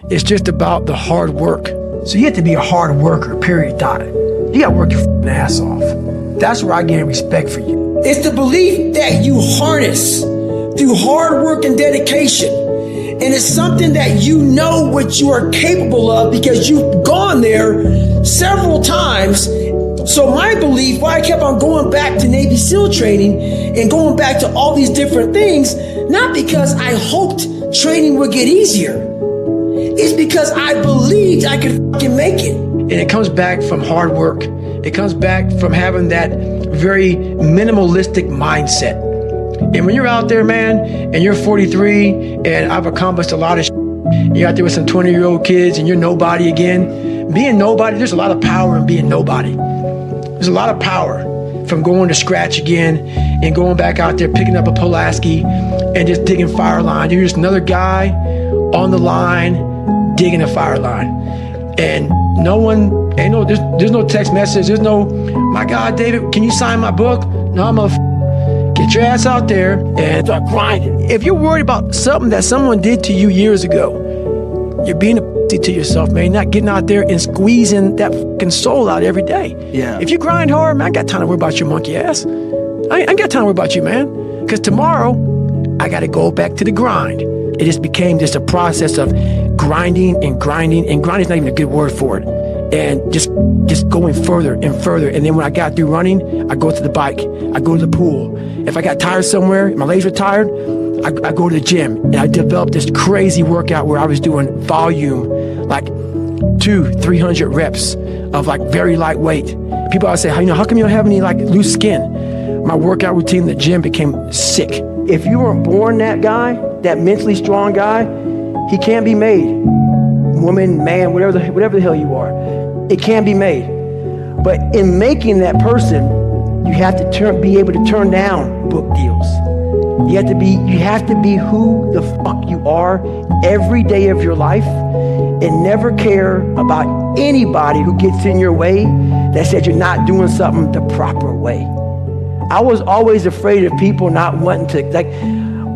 It's just about the hard work. So you have to be a hard worker, period, dot. You gotta work your ass off. That's where I gain respect for you. It's the belief that you harness through hard work and dedication. And it's something that you know what you are capable of because you've gone there several times. So my belief, why I kept on going back to Navy SEAL training and going back to all these different things, not because I hoped training would get easier. It's because I believed I could fucking make it. And it comes back from hard work. It comes back from having that very minimalistic mindset. And when you're out there, man, and you're 43 and I've accomplished a lot of shit, you're out there with some 20-year-old kids and you're nobody again. Being nobody, there's a lot of power in being nobody. There's a lot of power from going to scratch again and going back out there, picking up a Pulaski and just digging fire line. You're just another guy on the line, digging a fire line. And no one, there's no text message. There's no, my God, David, can you sign my book? No, I'm get your ass out there and start grinding. If you're worried about something that someone did to you years ago, you're being a pussy to yourself, man. You're not getting out there and squeezing that fucking soul out every day. Yeah. If you grind hard, man, I ain't got time to worry about your monkey ass. I ain't got time to worry about you, man. Because tomorrow, I got to go back to the grind. It just became just a process of grinding and grinding, and grinding is not even a good word for it. And just going further and further. And then when I got through running, I go to the bike, I go to the pool. If I got tired somewhere, my legs were tired, I go to the gym. And I developed this crazy workout where I was doing volume, like 200-300 reps of like very lightweight. People always say, how come you don't have any like loose skin? My workout routine in the gym became sick. If you weren't born that guy, that mentally strong guy, he can't be made. Woman, man, whatever the hell you are, it can be made. But in making that person, you have to be able to turn down book deals. You have to be who the fuck you are every day of your life and never care about anybody who gets in your way that said you're not doing something the proper way. I was always afraid of people not wanting to, like,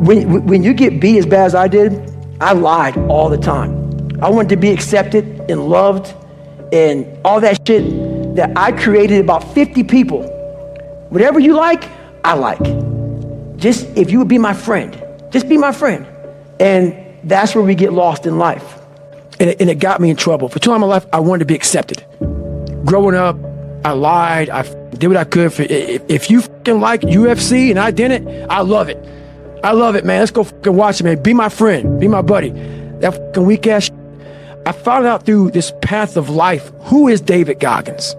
when you get beat as bad as I did, I lied all the time. I wanted to be accepted and loved and all that shit that I created about 50 people. Whatever you like, I like. Just if you would be my friend, just be my friend. And that's where we get lost in life. And it got me in trouble. For too long in my life, I wanted to be accepted. Growing up, I lied. I did what I could. If you fucking like UFC and I didn't, I love it. I love it, man. Let's go fucking watch it, man. Be my friend. Be my buddy. That fucking weak ass shit. I found out through this path of life, who is David Goggins?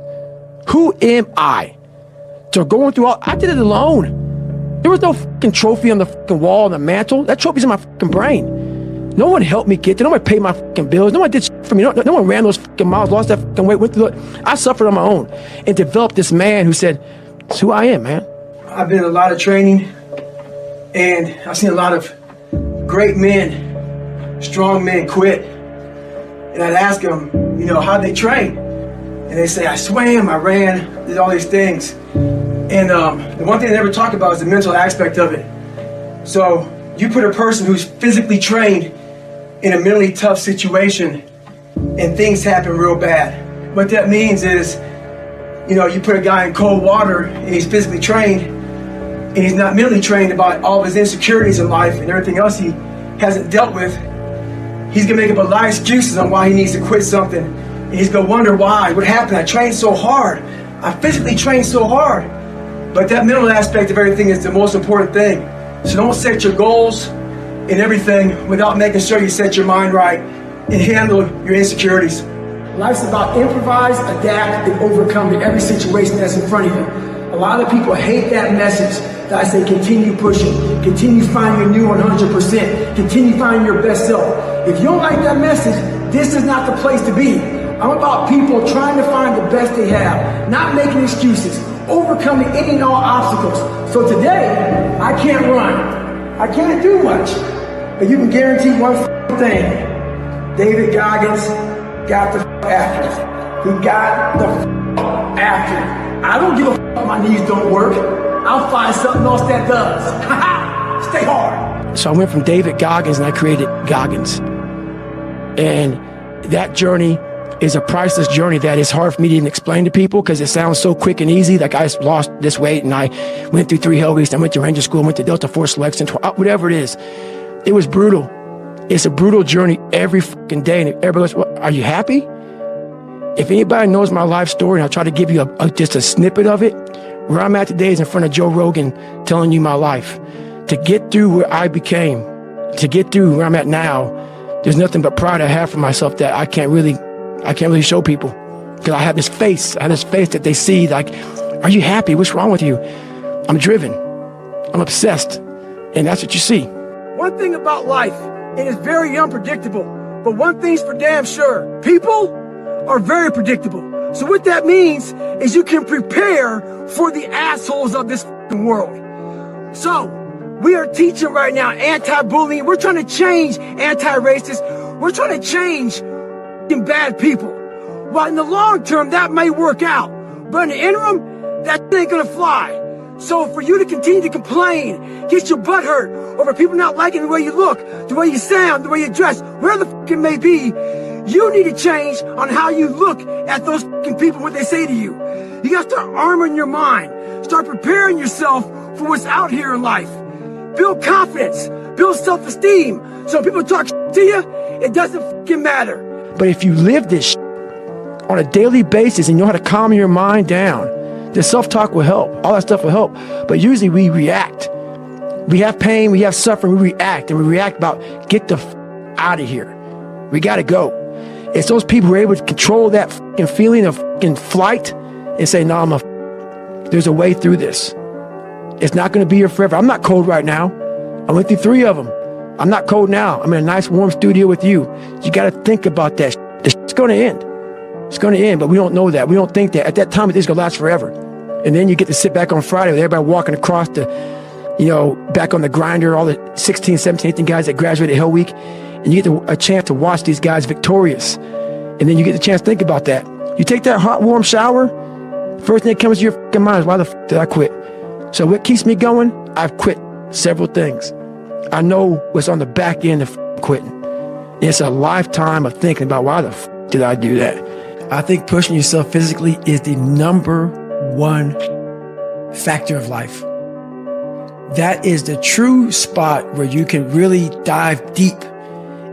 Who am I? So going through I did it alone. There was no fucking trophy on the fucking wall on the mantle. That trophy's in my fucking brain. No one helped me get there. No one paid my fucking bills. No one did shit for me. No one ran those fucking miles, lost that fucking weight, went through it. I suffered on my own and developed this man who said, it's who I am, man. I've been in a lot of training and I've seen a lot of great men, strong men quit. And I'd ask them, how'd they train? And they say, I swam, I ran, did all these things. And the one thing they never talk about is the mental aspect of it. So you put a person who's physically trained in a mentally tough situation and things happen real bad. What that means is, you put a guy in cold water and he's physically trained and he's not mentally trained about all of his insecurities in life and everything else he hasn't dealt with. He's gonna make up a lot of excuses on why he needs to quit something. And he's gonna wonder why, what happened? I trained so hard. I physically trained so hard. But that mental aspect of everything is the most important thing. So don't set your goals and everything without making sure you set your mind right and handle your insecurities. Life's about improvise, adapt, and overcome to every situation that's in front of you. A lot of people hate that message that I say continue pushing, continue finding your new 100%, continue finding your best self. If you don't like that message, this is not the place to be. I'm about people trying to find the best they have, not making excuses, overcoming any and all obstacles. So today, I can't run. I can't do much. But you can guarantee one thing. David Goggins got the after it. He got the after it. I don't give a if my knees don't work. I'll find something else that does. Stay hard. So I went from David Goggins and I created Goggins. And that journey is a priceless journey that is hard for me to even explain to people because it sounds so quick and easy. Like I lost this weight and I went through 3 hell weeks. I went to Ranger School, went to Delta Force Selection, whatever it is. It was brutal. It's a brutal journey every fucking day. And everybody goes, well, are you happy? If anybody knows my life story, and I'll try to give you just a snippet of it, where I'm at today is in front of Joe Rogan telling you my life. To get through where I became, to get through where I'm at now, there's nothing but pride I have for myself that I can't really show people. Because I have this face that they see like, are you happy? What's wrong with you? I'm driven. I'm obsessed. And that's what you see. One thing about life, it is very unpredictable. But one thing's for damn sure. People are very predictable. So what that means is you can prepare for the assholes of this world. So we are teaching right now anti-bullying. We're trying to change anti-racist. We're trying to change bad people. Well, in the long term, that may work out. But in the interim, that ain't gonna fly. So for you to continue to complain, get your butt hurt over people not liking the way you look, the way you sound, the way you dress, wherever the fuck it may be, you need to change on how you look at those fucking people, what they say to you. You gotta start armoring your mind. Start preparing yourself for what's out here in life. Build confidence. Build self-esteem. So when people talk to you, it doesn't fucking matter. But if you live this on a daily basis and you know how to calm your mind down, the self-talk will help. All that stuff will help. But usually we react. We have pain, we have suffering, we react. And we react about, get the out of here. We gotta go. It's those people who are able to control that fucking feeling of fucking flight and say, no, there's a way through this. It's not gonna be here forever. I'm not cold right now. I went through 3 of them. I'm not cold now. I'm in a nice warm studio with you. You gotta think about that. It's gonna end. It's gonna end, but we don't know that. We don't think that. At that time, it's gonna last forever. And then you get to sit back on Friday with everybody walking across back on the grinder, all the 16, 17, 18 guys that graduated Hell Week, and you get a chance to watch these guys victorious. And then you get the chance to think about that. You take that hot, warm shower, first thing that comes to your fucking mind is, why the fuck did I quit? So what keeps me going? I've quit several things. I know what's on the back end of quitting. It's a lifetime of thinking about, why the fuck did I do that? I think pushing yourself physically is the number 1 factor of life. That is the true spot where you can really dive deep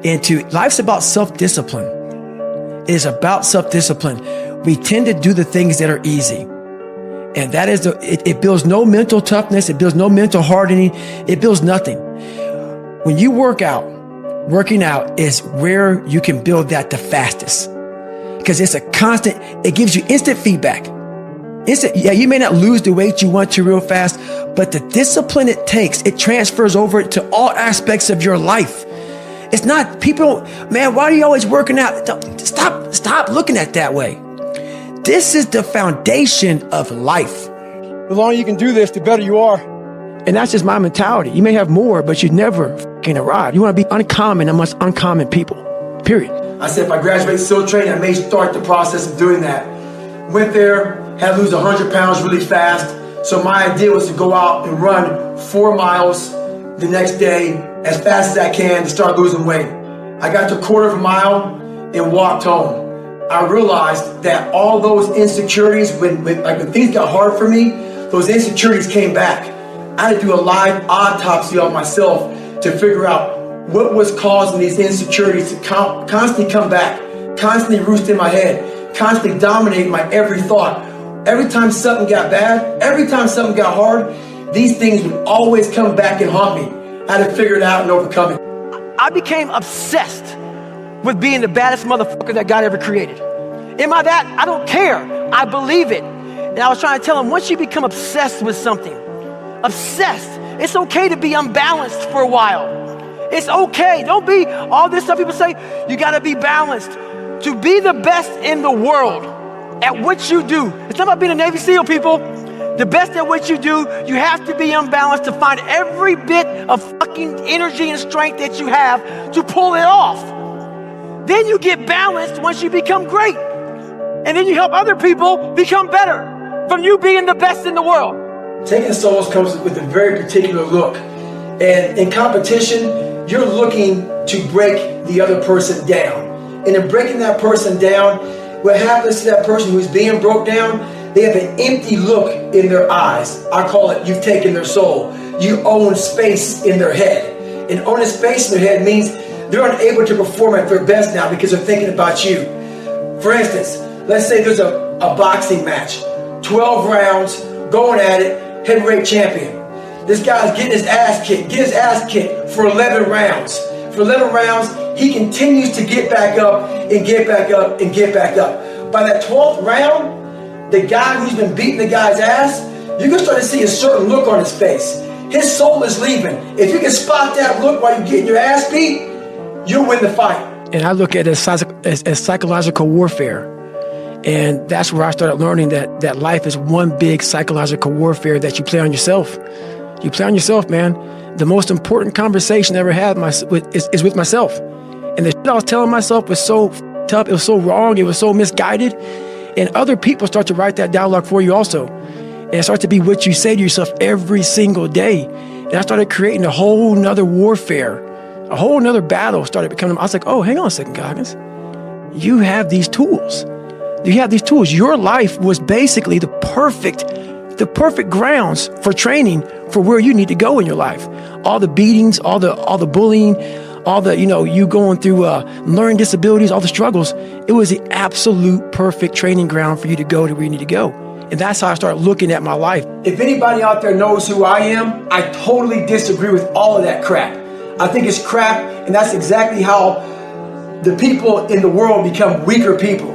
into. Life's about self-discipline. It is about self-discipline. We tend to do the things that are easy. And that is it builds no mental toughness. It builds no mental hardening. It builds nothing. When you working out is where you can build that the fastest. Because it's a constant, it gives you instant feedback. You may not lose the weight you want to real fast, but the discipline it takes, it transfers over to all aspects of your life. It's not people, man, why are you always working out? Stop looking at it that way. This is the foundation of life. The longer you can do this, the better you are. And that's just my mentality. You may have more, but you never fucking arrive. You want to be uncommon amongst uncommon people, period. I said, if I graduate SEAL training, I may start the process of doing that. Went there, had to lose 100 pounds really fast. So my idea was to go out and run 4 miles the next day as fast as I can to start losing weight. I got to a quarter of a mile and walked home. I realized that all those insecurities, when things got hard for me, those insecurities came back. I had to do a live autopsy on myself to figure out what was causing these insecurities to constantly come back, constantly roost in my head, constantly dominate my every thought. Every time something got bad, every time something got hard, these things would always come back and haunt me. I had to figure it out and overcome it. I became obsessed with being the baddest motherfucker that God ever created. Am I that? I don't care. I believe it. And I was trying to tell him, once you become obsessed with something, it's okay to be unbalanced for a while. It's okay. Don't be all this stuff people say, you gotta be balanced. To be the best in the world at what you do, it's not about being a Navy SEAL, people. The best at what you do, you have to be unbalanced to find every bit of fucking energy and strength that you have to pull it off. Then you get balanced once you become great. And then you help other people become better from you being the best in the world. Taking souls comes with a very particular look. And in competition, you're looking to break the other person down. And in breaking that person down, what happens to that person who's being broke down, they have an empty look in their eyes. I call it, you've taken their soul. You own space in their head. And owning space in their head means they're unable to perform at their best now because they're thinking about you. For instance, let's say there's a boxing match, 12 rounds, going at it, heavyweight champion. This guy's getting his ass kicked for 11 rounds. For 11 rounds, he continues to get back up and get back up and get back up. By that 12th round, the guy who's been beating the guy's ass, you're going to start to see a certain look on his face. His soul is leaving. If you can spot that look while you're getting your ass beat, you'll win the fight. And I look at it as psychological warfare. And that's where I started learning that life is one big psychological warfare that you play on yourself. You play on yourself, man. The most important conversation I ever had is with myself. And the shit I was telling myself was so tough, it was so wrong, it was so misguided. And other people start to write that dialogue for you also. And it starts to be what you say to yourself every single day. And I started creating a whole nother warfare, a whole nother battle started becoming. I was like, oh, hang on a second, Goggins. You have these tools. You have these tools. Your life was basically the perfect grounds for training for where you need to go in your life. All the beatings, all the bullying, all the, you going through learning disabilities, all the struggles. It was the absolute perfect training ground for you to go to where you need to go. And that's how I started looking at my life. If anybody out there knows who I am, I totally disagree with all of that crap. I think it's crap, and that's exactly how the people in the world become weaker people.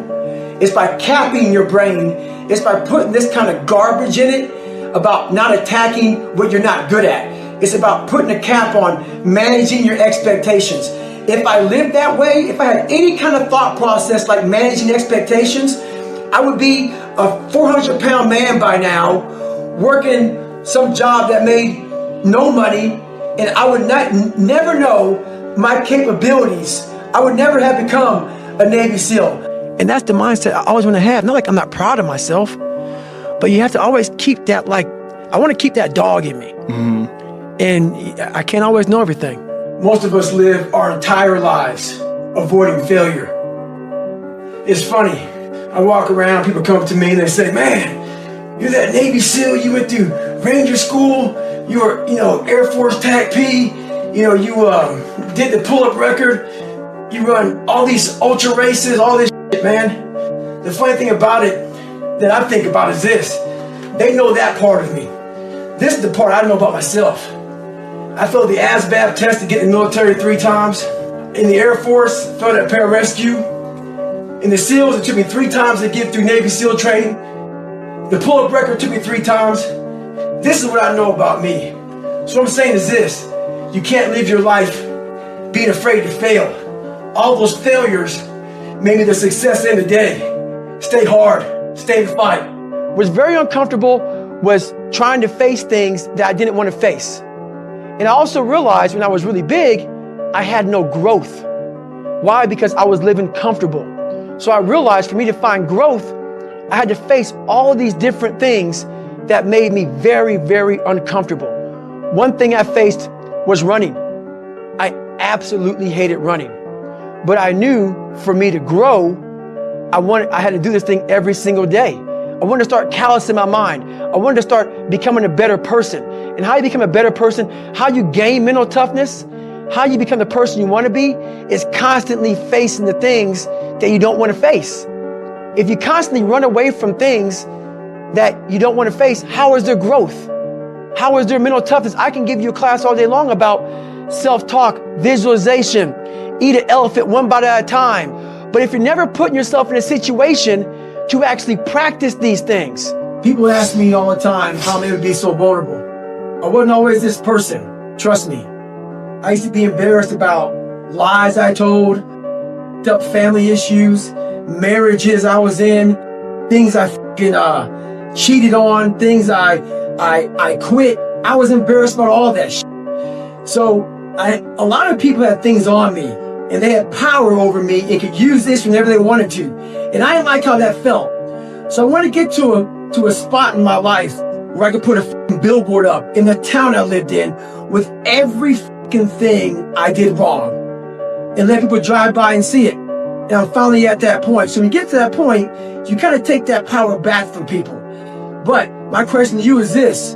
It's by capping your brain. It's by putting this kind of garbage in it about not attacking what you're not good at. It's about putting a cap on managing your expectations. If I lived that way, if I had any kind of thought process like managing expectations, I would be a 400-pound man by now, working some job that made no money, and I would never know my capabilities. I would never have become a Navy SEAL. And that's the mindset I always want to have. Not like I'm not proud of myself, but you have to always keep that, I want to keep that dog in me. Mm-hmm. And I can't always know everything. Most of us live our entire lives avoiding failure. It's funny. I walk around, people come up to me and they say, man, you're that Navy SEAL, you went through Ranger School, you were, Air Force TAC P, you did the pull-up record, you run all these ultra races, all this shit, man. The funny thing about it that I think about is this. They know that part of me. This is the part I don't know about myself. I failed the ASVAB test to get in the military 3 times. In the Air Force, failed at pararescue. In the SEALs, it took me 3 times to get through Navy SEAL training. The pull-up record took me 3 times. This is what I know about me. So what I'm saying is this. You can't live your life being afraid to fail. All those failures made me the success in the day. Stay hard. Stay in the fight. Was very uncomfortable was trying to face things that I didn't want to face. And I also realized when I was really big, I had no growth. Why? Because I was living comfortable. So I realized for me to find growth, I had to face all these different things that made me very, very uncomfortable. One thing I faced was running. I absolutely hated running. But I knew for me to grow, I had to do this thing every single day. I wanted to start callousing my mind. I wanted to start becoming a better person. And how you become a better person, how you gain mental toughness, how you become the person you want to be is constantly facing the things that you don't want to face. If you constantly run away from things that you don't want to face, how is there growth? How is there mental toughness? I can give you a class all day long about self-talk, visualization, eat an elephant one bite at a time. But if you're never putting yourself in a situation to actually practice these things. People ask me all the time how they would be so vulnerable. I wasn't always this person, trust me. I used to be embarrassed about lies I told, up family issues, marriages I was in, things I cheated on, things I quit. I was embarrassed about all that shit. So a lot of people had things on me and they had power over me and could use this whenever they wanted to. And I didn't like how that felt. So I wanted to get to a spot in my life where I could put a billboard up in the town I lived in with every thing I did wrong and let people drive by and see it. And I'm finally at that point. So when you get to that point, you kind of take that power back from people. But my question to you is this.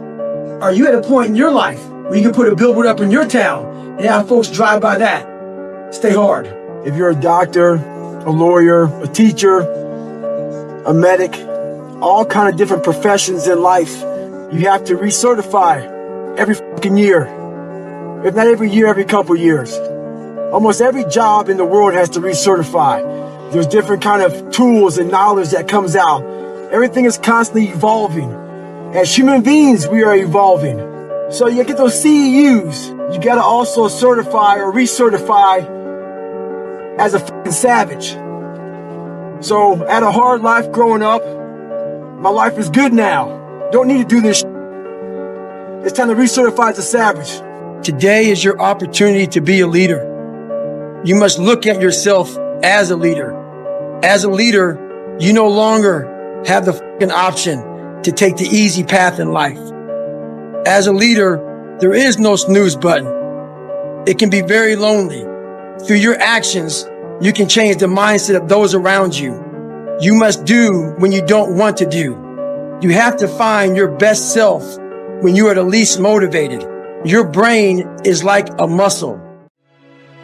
Are you at a point in your life where you can put a billboard up in your town and have folks drive by that? Stay hard. If you're a doctor, a lawyer, a teacher, a medic, all kind of different professions in life, you have to recertify every fucking year. If not every year, every couple years. Almost every job in the world has to recertify. There's different kind of tools and knowledge that comes out. Everything is constantly evolving. As human beings, we are evolving. So you get those CEUs, you gotta also certify or recertify as a fucking savage. So I had a hard life growing up. My life is good now. Don't need to do this shit. It's time to recertify as a savage. Today is your opportunity to be a leader. You must look at yourself as a leader. As a leader, you no longer have the fucking option to take the easy path in life. As a leader, there is no snooze button. It can be very lonely. Through your actions, you can change the mindset of those around you. You must do when you don't want to do. You have to find your best self when you are the least motivated. Your brain is like a muscle.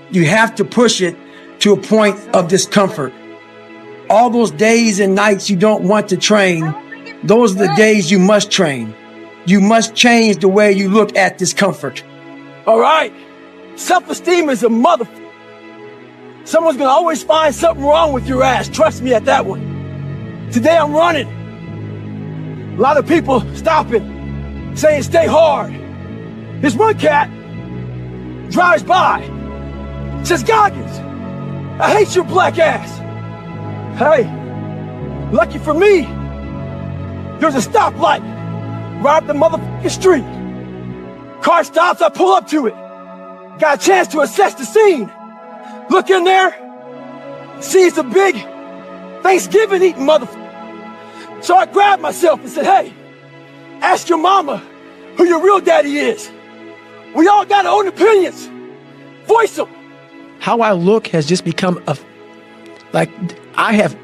You have to push it to a point of discomfort. All those days and nights you don't want to train, those are the days you must train. You must change the way you look at discomfort. All right. Self-esteem is a motherfucker. Someone's going to always find something wrong with your ass. Trust me at that one. Today I'm running. A lot of people stopping, saying stay hard. This one cat drives by, says, Goggins, I hate your black ass. Hey, lucky for me, there's a stoplight right up the motherfucking street. Car stops, I pull up to it. Got a chance to assess the scene. Look in there, see it's a big Thanksgiving eating motherfucker. So I grabbed myself and said, hey, ask your mama who your real daddy is. We all got our own opinions. Voice them. How I look has just become I have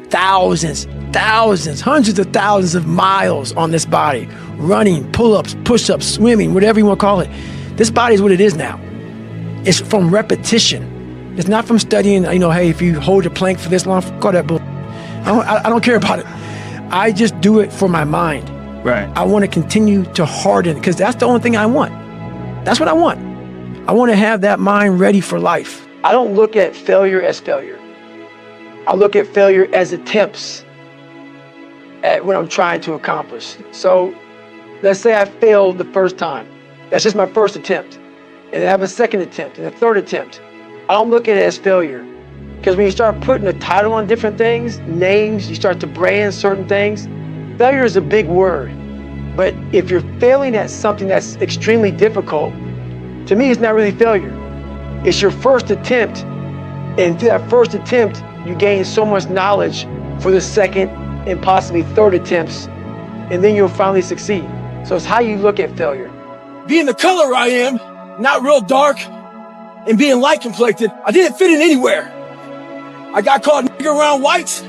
thousands, hundreds of thousands of miles on this body. Running, pull-ups, push-ups, swimming, whatever you want to call it. This body is what it is now. It's from repetition. It's not from studying, hey, if you hold a plank for this long, fuck all that bull. I don't care about it. I just do it for my mind. Right. I want to continue to harden because that's the only thing I want. That's what I want. I want to have that mind ready for life. I don't look at failure as failure. I look at failure as attempts at what I'm trying to accomplish. So let's say I failed the first time. That's just my first attempt. And I have a second attempt and a third attempt. I don't look at it as failure. Because when you start putting a title on different things, names, you start to brand certain things, failure is a big word. But if you're failing at something that's extremely difficult, to me, it's not really failure. It's your first attempt. And through that first attempt, you gain so much knowledge for the second and possibly third attempts. And then you'll finally succeed. So it's how you look at failure. Being the color I am, not real dark, and being light complected, I didn't fit in anywhere. I got called nigger around whites.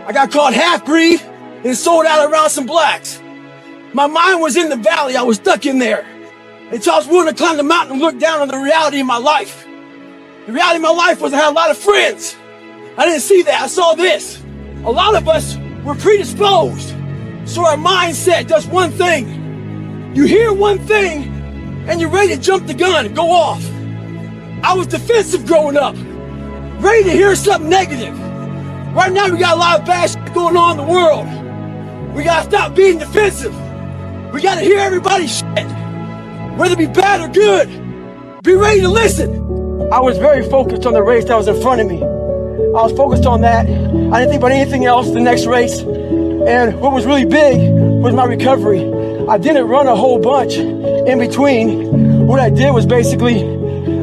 I got called half-breed and sold out around some blacks. My mind was in the valley. I was stuck in there. Until I was willing to climb the mountain and look down on the reality of my life. The reality of my life was I had a lot of friends. I didn't see that. I saw this. A lot of us were predisposed. So our mindset does one thing. You hear one thing and you're ready to jump the gun and go off. I was defensive growing up. Ready to hear something negative. Right now we got a lot of bad shit going on in the world. We gotta stop being defensive. We gotta hear everybody's shit. Whether it be bad or good. Be ready to listen. I was very focused on the race that was in front of me. I was focused on that. I didn't think about anything else the next race. And what was really big was my recovery. I didn't run a whole bunch in between. What I did was basically,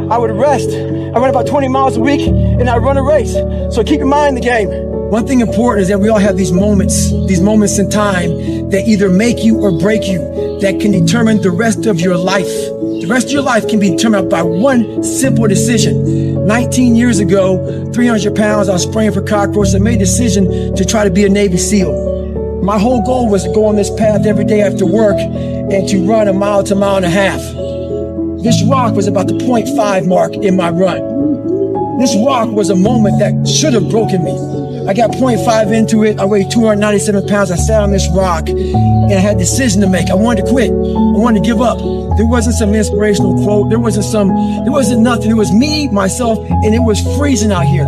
I would rest. I run about 20 miles a week and I run a race. So keep your mind in the game. One thing important is that we all have these moments in time that either make you or break you, that can determine the rest of your life. The rest of your life can be determined by one simple decision. 19 years ago, 300 pounds. I was spraying for cockroaches. I made a decision to try to be a Navy SEAL. My whole goal was to go on this path every day after work and to run 1 mile to 1.5 miles. This rock was about the 0.5 mark in my run. This rock was a moment that should have broken me. I got 0.5 into it. I weighed 297 pounds. I sat on this rock and I had a decision to make. I wanted to quit. I wanted to give up. There wasn't some inspirational quote. There wasn't nothing. It was me, myself, and it was freezing out here.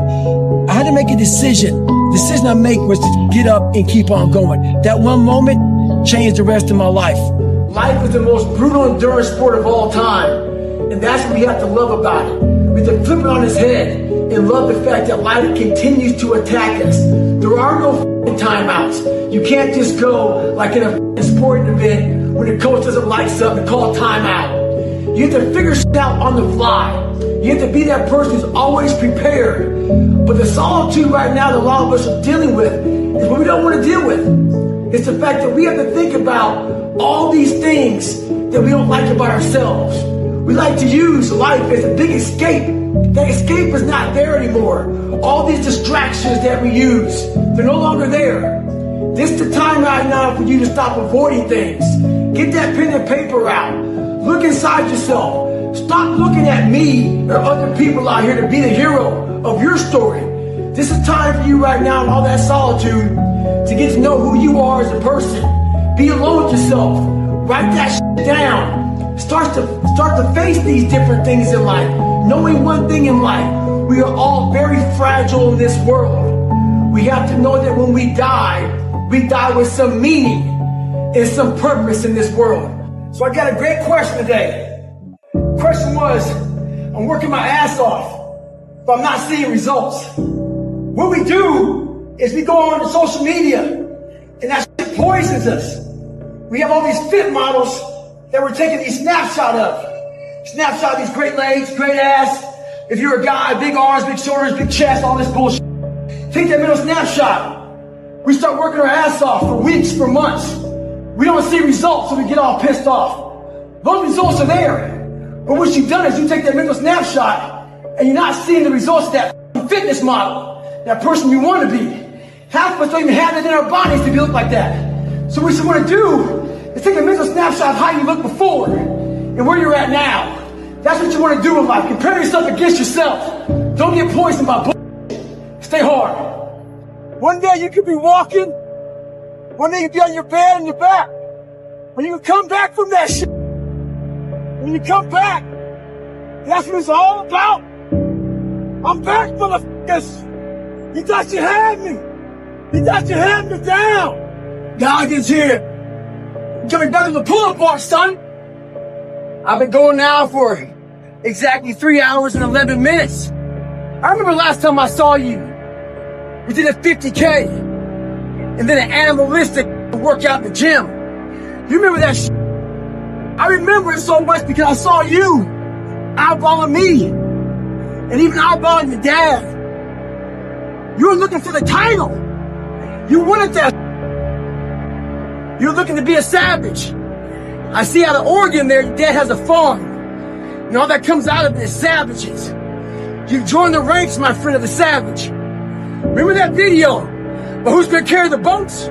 I had to make a decision. The decision I made was to get up and keep on going. That one moment changed the rest of my life. Life is the most brutal endurance sport of all time. And that's what we have to love about it. We have to flip it on its head and love the fact that life continues to attack us. There are no timeouts. You can't just go like in a sporting event when the coach doesn't like something and call timeout. You have to figure shit out on the fly. You have to be that person who's always prepared. But the solitude right now that a lot of us are dealing with is what we don't want to deal with. It's the fact that we have to think about all these things that we don't like about ourselves. We like to use life as a big escape. That escape is not there anymore. All these distractions that we use, they're no longer there. This is the time right now for you to stop avoiding things. Get that pen and paper out. Look inside yourself. Stop looking at me or other people out here to be the hero of your story. This is time for you right now in all that solitude to get to know who you are as a person. Be alone with yourself. Write that shit down. Start to face these different things in life. Knowing one thing in life, we are all very fragile in this world. We have to know that when we die with some meaning and some purpose in this world. So I got a great question today. Question was, I'm working my ass off, but I'm not seeing results. What we do is we go on to social media, and that shit poisons us. We have all these fit models that we're taking these snapshots of. Snapshot these great legs, great ass. If you're a guy, big arms, big shoulders, big chest, all this bullshit. Take that middle snapshot. We start working our ass off for weeks, for months. We don't see results, so we get all pissed off. Those results are there. But what you've done is you take that mental snapshot and you're not seeing the results of that fitness model, that person you want to be. Half of us don't even have it in our bodies to look like that. So what you want to do is take a mental snapshot of how you looked before and where you're at now. That's what you want to do in life. Compare yourself against yourself. Don't get poisoned by bullshit. Stay hard. One day you could be walking. One day you could be on your bed in your back. When you can come back from that shit. When you come back, that's what it's all about. I'm back, motherfuckers. You thought you had me. You thought you had me down. Goggins here. Coming back to the pull-up bar, son. I've been going now for exactly 3 hours and 11 minutes. I remember last time I saw you. We did a 50K and then an animalistic workout in the gym. You remember that shit? I remember it so much because I saw you eyeballing me and even eyeballing your dad. You were looking for the title. You wanted that. You were looking to be a savage. I see out of Oregon there, your dad has a farm. And all that comes out of it is savages. You joined the ranks, my friend, of the savage. Remember that video? But who's gonna carry the boats?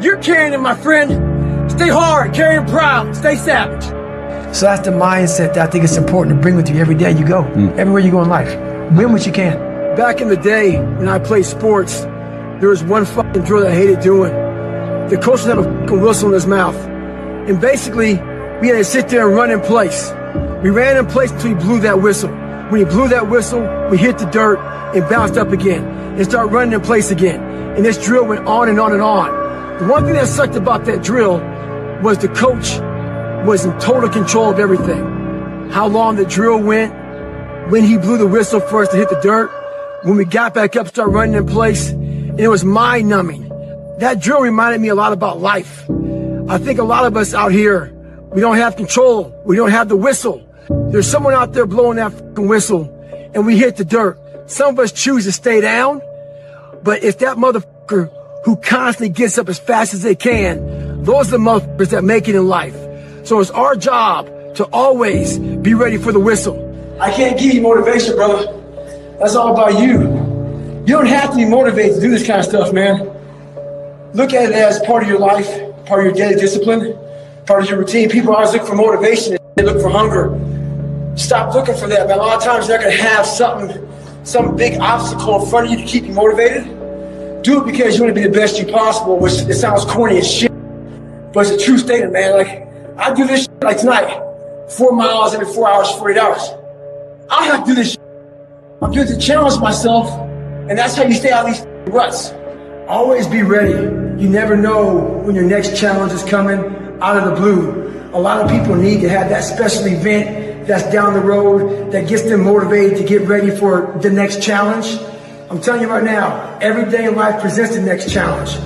You're carrying them, my friend. Stay hard, carry them proud, stay savage. So that's the mindset that I think it's important to bring with you every day you go, everywhere you go in life. Win what you can. Back in the day when I played sports, there was one fucking drill that I hated doing. The coach would have a fucking whistle in his mouth. And basically, we had to sit there and run in place. We ran in place until he blew that whistle. When he blew that whistle, we hit the dirt and bounced up again and started running in place again. And this drill went on and on and on. The one thing that sucked about that drill was the coach was in total control of everything. How long the drill went, when he blew the whistle for us to hit the dirt, when we got back up, started running in place, and it was mind-numbing. That drill reminded me a lot about life. I think a lot of us out here, we don't have control. We don't have the whistle. There's someone out there blowing that fucking whistle, and we hit the dirt. Some of us choose to stay down, but it's that motherfucker who constantly gets up as fast as they can. Those are the motherfuckers that make it in life. So it's our job to always be ready for the whistle. I can't give you motivation, brother. That's all about you. You don't have to be motivated to do this kind of stuff, man. Look at it as part of your life, part of your daily discipline, part of your routine. People always look for motivation. They look for hunger. Stop looking for that, man. A lot of times you're not going to have some big obstacle in front of you to keep you motivated. Do it because you want to be the best you possible, which it sounds corny as shit, but it's a true statement, man. Like, I do this shit like tonight, 4 miles every 4 hours, 48 hours. I have to do this shit. I'm doing it to challenge myself, and that's how you stay out of these ruts. Always be ready. You never know when your next challenge is coming out of the blue. A lot of people need to have that special event that's down the road that gets them motivated to get ready for the next challenge. I'm telling you right now, every day in life presents the next challenge.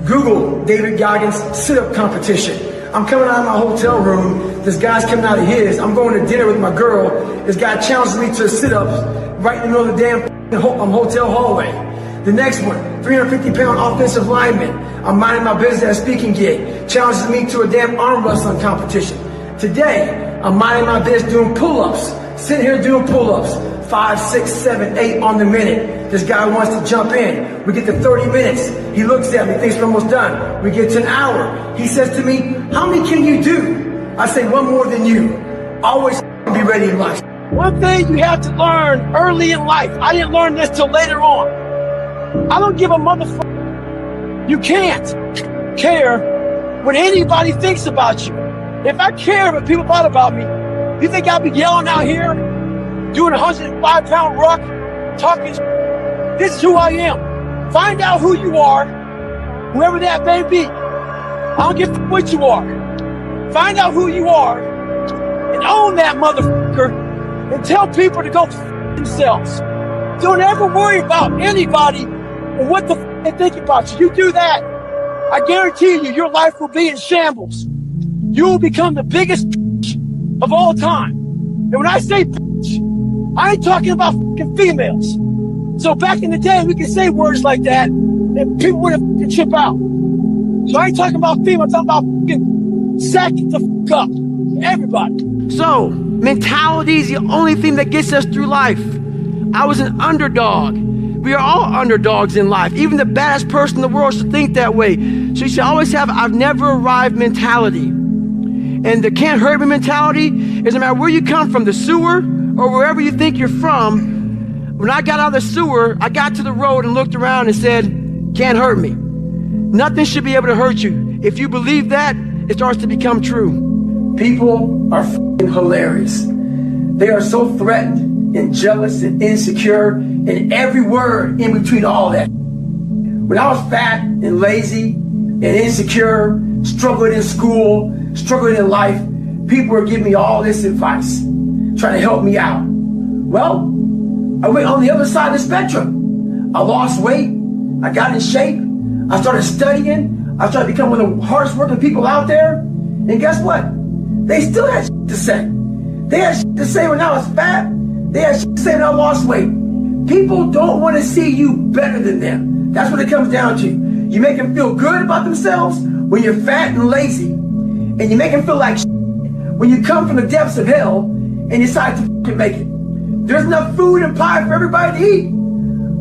Google David Goggins sit-up competition. I'm coming out of my hotel room. This guy's coming out of his. I'm going to dinner with my girl. This guy challenges me to sit-ups right in the middle of the damn hotel hallway. The next one, 350-pound offensive lineman. I'm minding my business at a speaking gig. Challenges me to a damn arm wrestling competition. Today, I'm minding my business doing pull-ups. Sitting here doing pull-ups. 5, 6, 7, 8 on the minute. This guy wants to jump in. We get to 30 minutes. He looks at me, thinks we're almost done. We get to an hour. He says to me, how many can you do? I say, one more than you. Always be ready in life. One thing you have to learn early in life. I didn't learn this till later on. I don't give a motherfucker. You can't care what anybody thinks about you. If I care what people thought about me, you think I'd be yelling out here, doing a 105-pound ruck, talking? This is who I am. Find out who you are, whoever that may be. I don't give a fuck what you are. Find out who you are and own that motherfucker and tell people to go f themselves. Don't ever worry about anybody and what the f they think about you. You do that, I guarantee you, your life will be in shambles. You will become the biggest bitch of all time. And when I say bitch, I ain't talking about fucking females. So back in the day, we could say words like that and people wouldn't fucking chip out. So I ain't talking about females, I'm talking about fucking sack the fuck up. Everybody. So, mentality is the only thing that gets us through life. I was an underdog. We are all underdogs in life. Even the baddest person in the world should think that way. So you should always have I've never arrived mentality. And the can't hurt me mentality is no matter where you come from, the sewer or wherever you think you're from. When I got out of the sewer, I got to the road and looked around and said, can't hurt me. Nothing should be able to hurt you. If you believe that, it starts to become true. People are f***ing hilarious. They are so threatened and jealous and insecure and every word in between all that. When I was fat and lazy and insecure, struggling in school, struggling in life, people were giving me all this advice, trying to help me out. Well, I went on the other side of the spectrum. I lost weight, I got in shape, I started studying, I started becoming one of the hardest working people out there, and guess what? They still had shit to say. They had shit to say when I was fat, they had shit to say when I lost weight. People don't want to see you better than them. That's what it comes down to. You make them feel good about themselves when you're fat and lazy, and you make them feel like shit when you come from the depths of hell and you decide to fucking make it. There's enough food and pie for everybody to eat.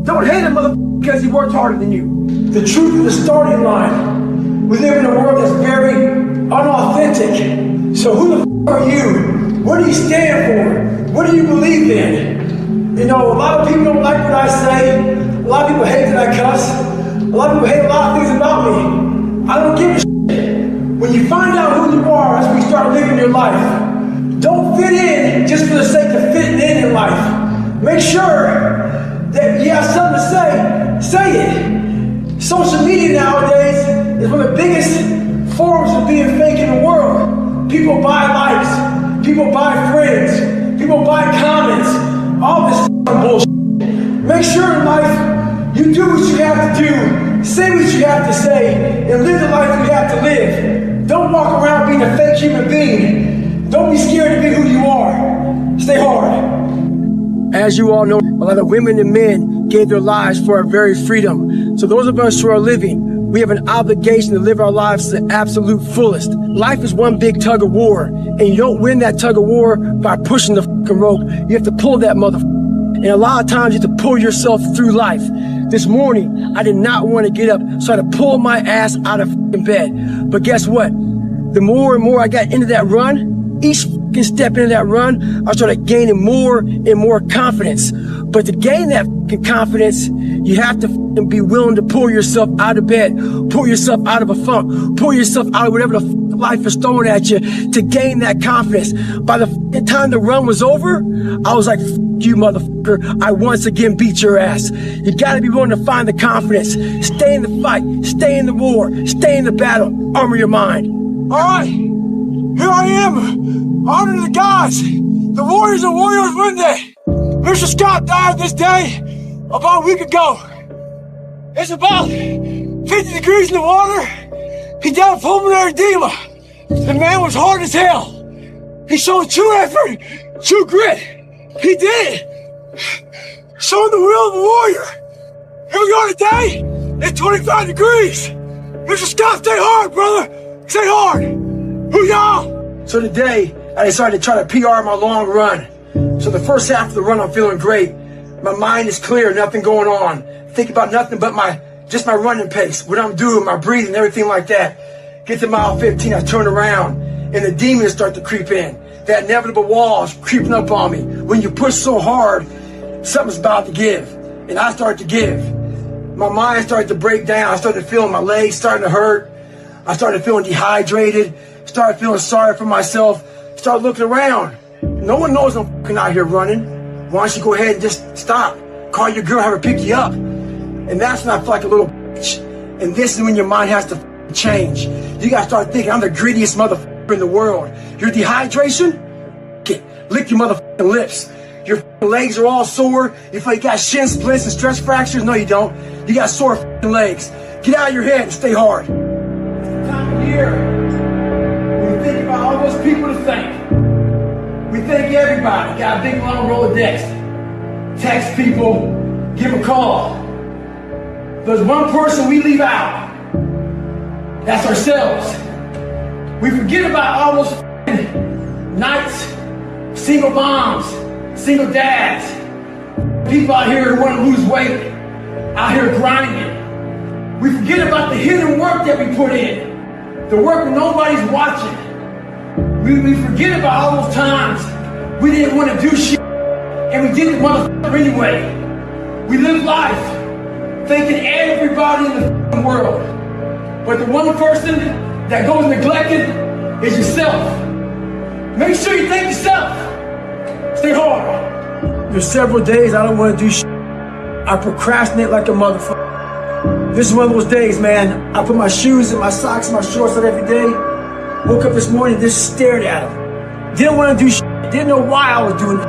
Don't hate a motherfucker because he worked harder than you. The truth is the starting line. We live in a world that's very unauthentic. So who the f are you? What do you stand for? What do you believe in? You know, a lot of people don't like what I say. A lot of people hate that I cuss. A lot of people hate a lot of things about me. I don't give a shit. When you find out who you are as we start living your life, don't fit in just for the sake of fitting in life. Make sure that you have something to say it. Social media nowadays is one of the biggest forms of being fake in the world. People buy likes, people buy friends, people buy comments, all this bullshit. Make sure in life you do what you have to do, say what you have to say, and live the life you have to live. Don't walk around being a fake human being. Don't be scared to be who you are. Stay hard. As you all know, a lot of women and men gave their lives for our very freedom. So those of us who are living, we have an obligation to live our lives to the absolute fullest. Life is one big tug of war, and you don't win that tug of war by pushing the fucking rope. You have to pull that motherfucker. And a lot of times you have to pull yourself through life. This morning, I did not want to get up, so I had to pull my ass out of bed. But guess what? The more and more I got into that run, each step into that run, I started gaining more and more confidence. But to gain that confidence, you have to be willing to pull yourself out of bed, pull yourself out of a funk, pull yourself out of whatever the life is throwing at you to gain that confidence. By the time the run was over, I was like, you motherfucker, I once again beat your ass. You gotta be willing to find the confidence. Stay in the fight, stay in the war, stay in the battle, armor your mind. All right, here I am, honoring the gods, the warriors and warriors Monday. Mr. Scott died this day about a week ago. It's about 50 degrees in the water. He died of pulmonary edema. The man was hard as hell. He showed true effort, true grit. He did it. Showing the will of a warrior. Here we go today. It's 25 degrees. Mr. Scott, stay hard, brother. Stay hard. Hoo-yah! So today, I decided to try to PR my long run. So the first half of the run, I'm feeling great. My mind is clear, nothing going on. Think about nothing but my running pace, what I'm doing, my breathing, everything like that. Get to mile 15, I turn around, and the demons start to creep in. That inevitable wall's creeping up on me. When you push so hard, something's about to give. And I start to give. My mind started to break down. I started feeling my legs starting to hurt. I started feeling dehydrated. Started feeling sorry for myself. Started looking around. No one knows I'm fucking out here running. Why don't you go ahead and just stop? Call your girl, have her pick you up. And that's when I feel like a little bitch. And this is when your mind has to change. You gotta start thinking, I'm the greediest motherfucker in the world. Your dehydration? Lick your motherfucking lips. Your legs are all sore. You feel like you got shin splints and stress fractures. No, you don't. You got sore legs. Get out of your head and stay hard. It's the time of year when we think about all those people to thank. We thank everybody. Got a big long Rolodex. Text people, give a call. There's one person we leave out. That's ourselves. We forget about all those nights, single moms, single dads, people out here who want to lose weight, out here grinding. We forget about the hidden work that we put in, the work when nobody's watching. We forget about all those times we didn't want to do shit, and we did the motherfucker anyway. We live life thanking everybody in the world, but the one person that goes neglected is yourself. Make sure you thank yourself. Stay hard. There's several days I don't want to do shit. I procrastinate like a motherfucker. This is one of those days, man. I put my shoes and my socks and my shorts on every day. Woke up this morning, just stared at them. Didn't want to do shit. Didn't know why I was doing it.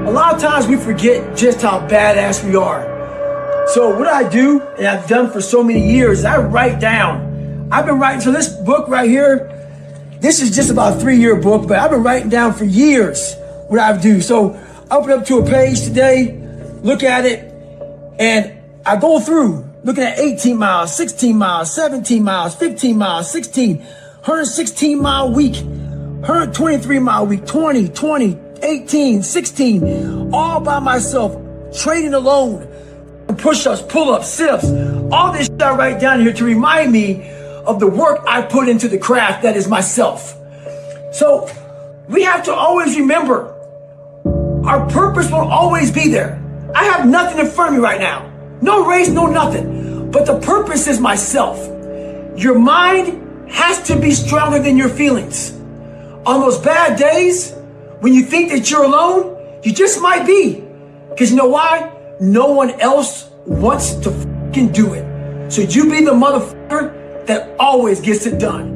A lot of times we forget just how badass we are. So what I do, and I've done for so many years, is I write down. I've been writing, so this book right here, this is just about a 3-year book, but I've been writing down for years what I do. So I open up to a page today, look at it, and I go through, looking at 18 miles, 16 miles, 17 miles, 15 miles, 16, 116 mile week, 123 mile week, 20, 18, 16, all by myself, training alone, push-ups, pull-ups, sit-ups, all this shit I write down here to remind me of the work I put into the craft that is myself. So we have to always remember our purpose will always be there. I have nothing in front of me right now. No race, no nothing. But the purpose is myself. Your mind has to be stronger than your feelings. On those bad days, when you think that you're alone, you just might be. Because you know why? No one else wants to fucking do it. So you be the motherfucker that always gets it done.